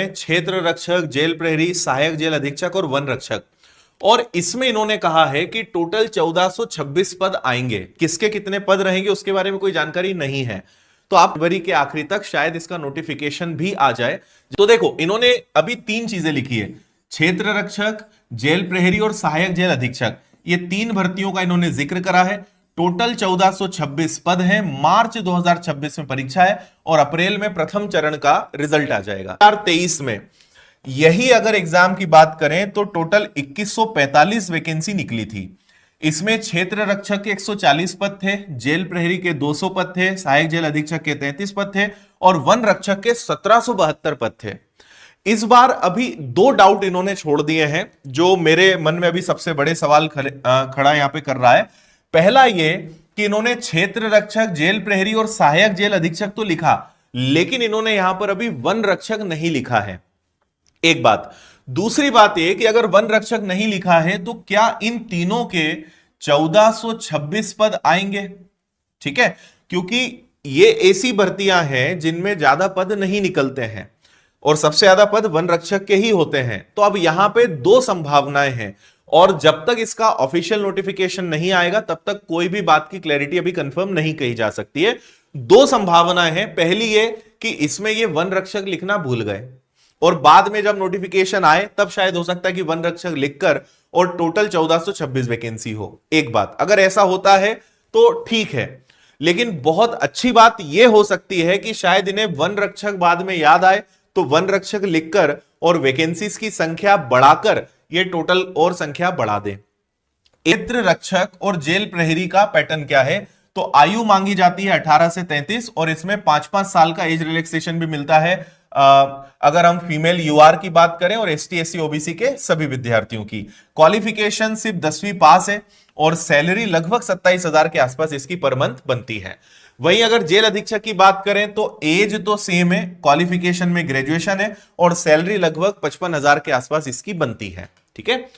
क्षेत्र रक्षक, जेल प्रहरी, सहायक जेल अधीक्षक और वन रक्षक। और इसमें इन्होंने कहा है कि टोटल 1426 पद आएंगे। किसके कितने पद रहेंगे उसके बारे में कोई जानकारी नहीं है, तो आप फरवरी के आखिरी तक शायद इसका नोटिफिकेशन भी आ जाए। तो देखो, इन्होंने अभी 3 चीजें लिखी है, क्षेत्र रक्षक, जेल प्रहरी और सहायक जेल अधीक्षक। ये 3 भर्तियों का इन्होंने जिक्र करा है। टोटल 1426 पद हैं। मार्च 2026 में परीक्षा है और अप्रैल में प्रथम चरण का रिजल्ट आ जाएगा। 2023 में यही अगर एग्जाम की बात करें तो टोटल 2145 वैकेंसी निकली थी। इसमें क्षेत्र रक्षक के 140 पद थे, जेल प्रहरी के 200 पद थे, सहायक जेल अधीक्षक के 33 पद थे और वन रक्षक के 1772 पद थे। इस बार अभी 2 डाउट इन्होंने छोड़ दिए हैं जो मेरे मन में अभी सबसे बड़े सवाल खड़ा यहां पे कर रहा है। पहला ये कि इन्होंने क्षेत्र रक्षक, जेल प्रहरी और सहायक जेल अधीक्षक तो लिखा, लेकिन इन्होंने यहां पर अभी वन रक्षक नहीं लिखा है। एक बात। दूसरी बात यह कि अगर वन रक्षक नहीं लिखा है तो क्या इन तीनों के 1426 पद आएंगे? ठीक है, क्योंकि ये ऐसी भर्तियां हैं जिनमें ज्यादा पद नहीं निकलते हैं और सबसे ज्यादा पद वन रक्षक के ही होते हैं। तो अब यहां पे 2 संभावनाएं हैं और जब तक इसका ऑफिशियल नोटिफिकेशन नहीं आएगा तब तक कोई भी बात की क्लैरिटी अभी कंफर्म नहीं कही जा सकती है। 2 संभावनाएं हैं। पहली ये कि इसमें ये वन रक्षक लिखना भूल गए और बाद में जब नोटिफिकेशन आए तब शायद हो सकता है कि वन रक्षक लिखकर और टोटल 1426 वैकेंसी हो। एक बात, अगर ऐसा होता है तो ठीक है, लेकिन बहुत अच्छी बात यह हो सकती है कि शायद इन्हें वन रक्षक बाद में याद आए तो वन रक्षक लिखकर और वैकेंसीज की संख्या बढ़ाकर ये टोटल और संख्या बढ़ा दे। क्षेत्र रक्षक और जेल प्रहरी का पैटर्न क्या है? तो आयु मांगी जाती है 18 से 33 और इसमें 5-5 साल का एज रिलैक्सेशन भी मिलता है अगर हम फीमेल यूआर की बात करें और एसटी एससी ओबीसी के सभी विद्यार्थियों की। क्वालिफिकेशन सिर्फ 10वीं पास है और सैलरी लगभग 27,000 के आसपास इसकी पर मंथ बनती है। वहीं अगर जेल अधीक्षक की बात करें तो एज तो सेम है, क्वालिफिकेशन में ग्रेजुएशन है और सैलरी लगभग 55,000 के आसपास इसकी बनती है। ठीक है,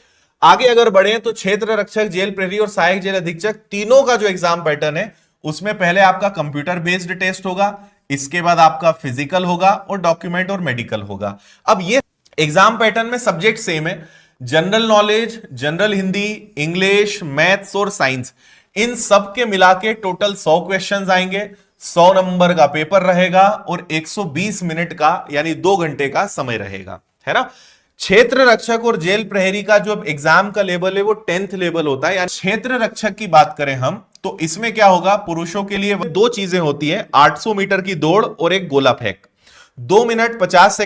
आगे अगर बढ़े तो क्षेत्र रक्षक, जेल प्रहरी और सहायक जेल अधीक्षक तीनों का जो एग्जाम पैटर्न है उसमें पहले आपका कंप्यूटर बेस्ड टेस्ट होगा, इसके बाद आपका फिजिकल होगा और डॉक्यूमेंट और मेडिकल होगा। अब ये एग्जाम पैटर्न में सब्जेक्ट सेम है, general knowledge, general Hindi, English, maths और साइंस, इन सब के मिला के टोटल 100 क्वेश्चंस आएंगे। 100 नंबर का पेपर रहेगा और 120 मिनट का यानी 2 घंटे का समय रहेगा, है ना। क्षेत्र रक्षक और जेल प्रहरी का जो एग्जाम का लेवल है वो 10th लेवल होता है। यानी क्षेत्र रक्षक की बात करें हम तो इसमें क्या होगा, पुरुषों के लिए 2 चीजें होती है, 800 मीटर की दौड़ और एक गोला फेंक। 2 मिनट 50 सेकंड